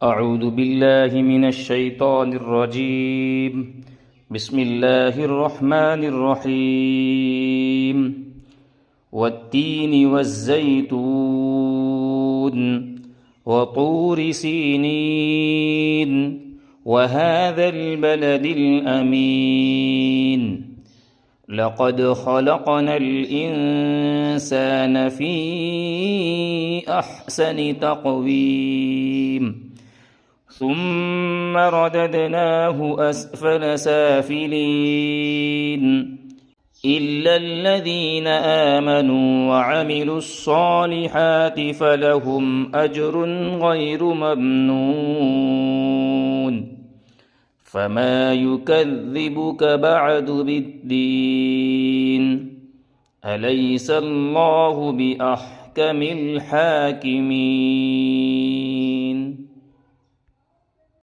أعوذ بالله من الشيطان الرجيم. بسم الله الرحمن الرحيم. والتين والزيتون وطور سينين وهذا البلد الأمين لقد خلقنا الإنسان في أحسن تقويم ثم رددناه أسفل سافلين إلا الذين آمنوا وعملوا الصالحات فلهم أجر غير ممنون فما يكذبك بعد بالدين أليس الله بأحكم الحاكمين.